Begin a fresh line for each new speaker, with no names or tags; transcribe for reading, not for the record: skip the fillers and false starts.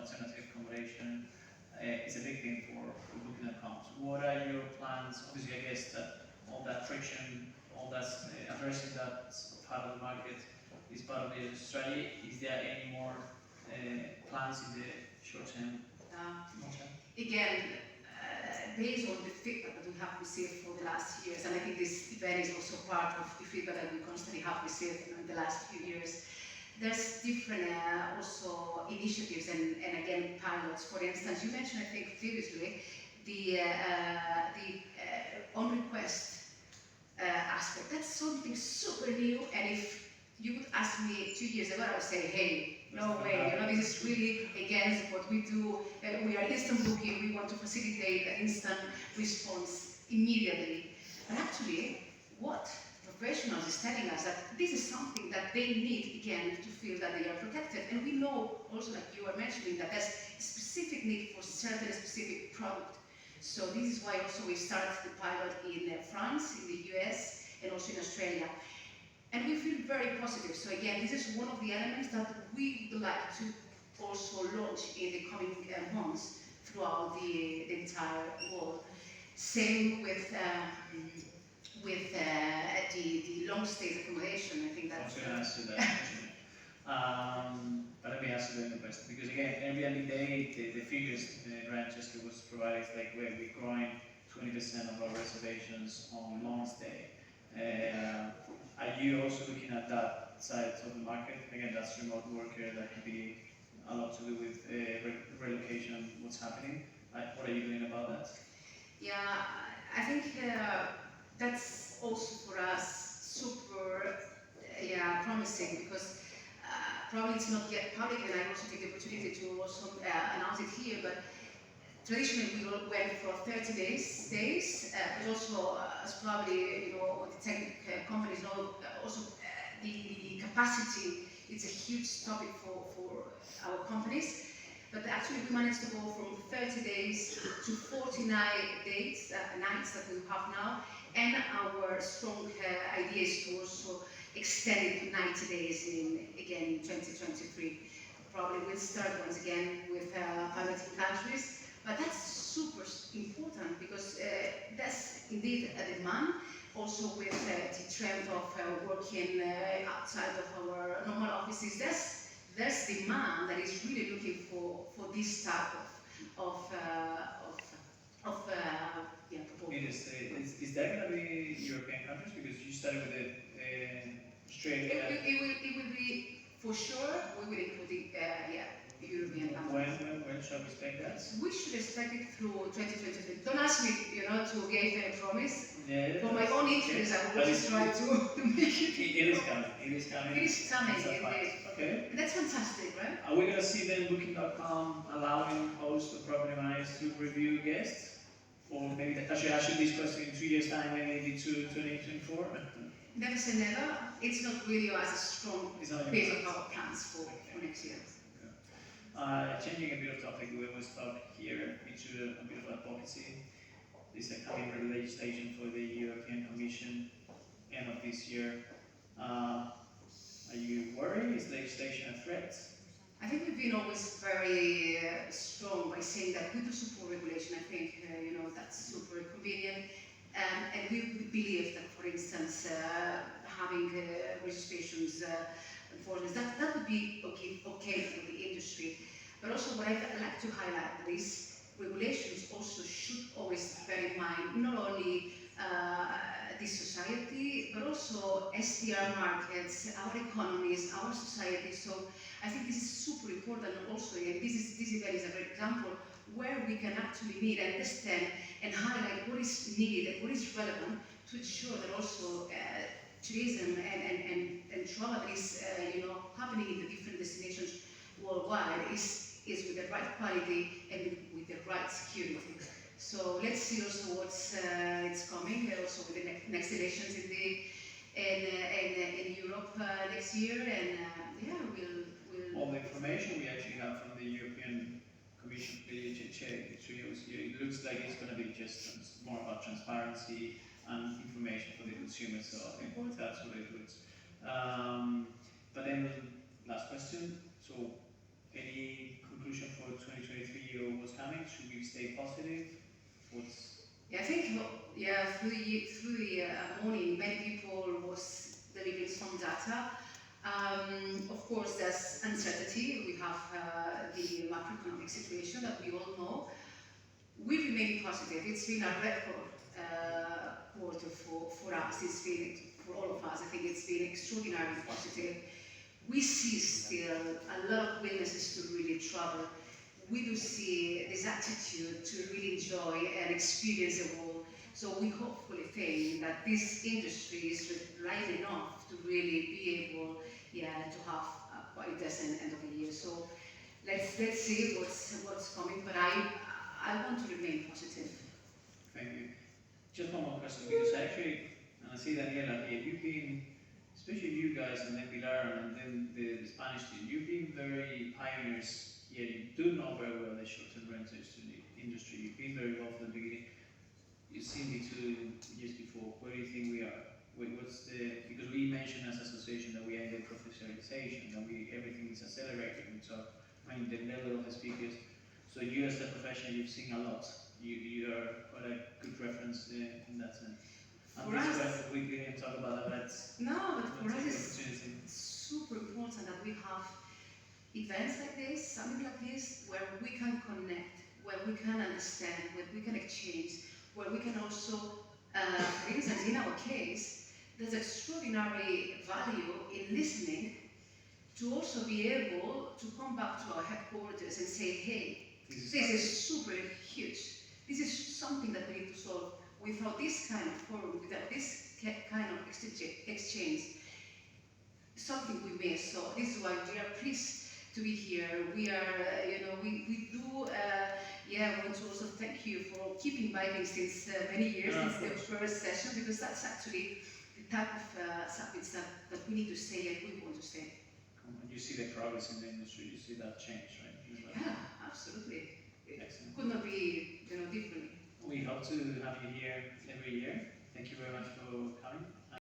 alternative accommodation is a big thing for Booking.com. So what are your plans? Obviously, I guess that all that friction, all that addressing that part of the market is part of the strategy. Is there any more plans in the short term?
Again, based on the feedback that we have received for the last years, and I think this event is also part of the feedback that we constantly have received in the last few years. There's different also initiatives and again pilots. For instance, you mentioned, I think previously, the on request aspect. That's something super new, and if you would ask me 2 years ago, I would say, hey, no way, this is really against what we do. We are instant booking, we want to facilitate an instant response immediately. But actually, what professionals is telling us that this is something that they need, again, to feel that they are protected. And we know also, like you are mentioning, that there's a specific need for certain specific product. So this is why also we started the pilot in France, in the US, and also in Australia. And we feel very positive. So again, this is one of the elements that we would like to also launch in the coming months throughout the entire world. Same with the long stay accommodation. I think that's.
I was going to ask you that actually. But let me ask you the question, because again, every day the figures Manchester was provided, like we're growing 20% of our reservations on long stay. Are you also looking at that side of the market? Again, that's remote worker, that could be a lot to do with relocation, what's happening. What are you doing about that?
Yeah, I think that's also for us super promising, because probably it's not yet public, and I also take the opportunity to also announce it here, but traditionally we went for 30 days, but also as probably the tech companies know, also the capacity is a huge topic for our companies. But actually we managed to go from 30 days to 49 days, nights that we have now, and our strong idea is to also extend it to 90 days in 2023. Probably we'll start once again with piloting countries, but that's super important, because that's indeed a demand. Also with the trend of working outside of our normal offices, there's demand that is really looking for this type of
Is that going to be European countries? Because you started with Australia.
It will be, for sure, we will include the European countries.
When shall we expect that?
We should expect it through 2023. Don't ask me, to give a promise.
Yeah,
for my own interest, I will always try to make it.
It is coming. It is coming.
It is coming, indeed.
Okay.
That's fantastic, right?
Are we going to see then Booking.com allowing hosts or property managers to review guests? Or maybe I should ask you this question in 2 years' time, maybe to 2024?
Never say never. It's not really as a strong base of our plans for next year.
Changing a bit of topic, we always talk here into a bit of advocacy. There's a coming legislation for the European Commission end of this year. Are you worried? Is legislation a threat?
I think we've been always very strong by saying that we do support regulation. I think that's super convenient, and we believe that, for instance, having registrations enforcement, that would be okay for the industry. But also, what I'd like to highlight is regulations also should always bear in mind not only this society, but also SDR markets, our economies, our society. So I think this is super important. Also, this event is a great example where we can actually meet and understand and highlight what is needed and what is relevant to ensure that also tourism and travel that is happening in the different destinations worldwide is with the right quality and with the right security. So let's see also what's it's coming also with the next elections in Europe next year, and we'll.
All the information we actually have from the European Commission, the HHA, it looks like it's going to be just more about transparency and information for the consumer. So I think that's what it looks. But then last question. So any conclusion for what's coming? Should we stay positive?
Yeah, I think through the morning, many people was delivering some data. Of course, there's uncertainty. We have the macroeconomic situation that we all know. We remain positive. It's been a record quarter for us. It's been, for all of us, I think it's been extraordinarily positive. We see still a lot of willingness to really travel. We do see this attitude to really enjoy and experience the world. So we hopefully think that this industry is right enough to really be able, to have quite a decent end of the year. So let's see what's coming. But I want to remain positive.
Thank you. Just one more question, because actually, and I see Daniela here, you've been, especially you guys and then Pilar and then the Spanish team, you've been very pioneers here. You do know very well the short-term rental industry. You've been very well from the beginning. You've seen me 2 years before. Where do you think we are? Because we mentioned as association that we are in the professionalization, and everything is accelerating. So, I mean, the level of the speakers. So you as a professional, you've seen a lot. You are quite a good reference in that sense.
For us,
we can talk about that.
No, but for us it's super important that we have events like this, something like this, where we can connect, where we can understand, where we can exchange, where we can also, for instance, in our case, there's extraordinary value in listening to also be able to come back to our headquarters and say, hey, this is super huge. This is something that we need to solve. Without this kind of forum, without this kind of exchange, something we miss. So this is why we are pleased to be here. We are, we do, want to also thank you for keep inviting since many years, since the first session, because that's actually the type of subjects that we need to stay and we want to stay.
You see the progress in the industry, you see that change, right?
Yeah, absolutely.
Excellent.
It could not be, differently.
We hope to have you here every year. Thank you very much for coming.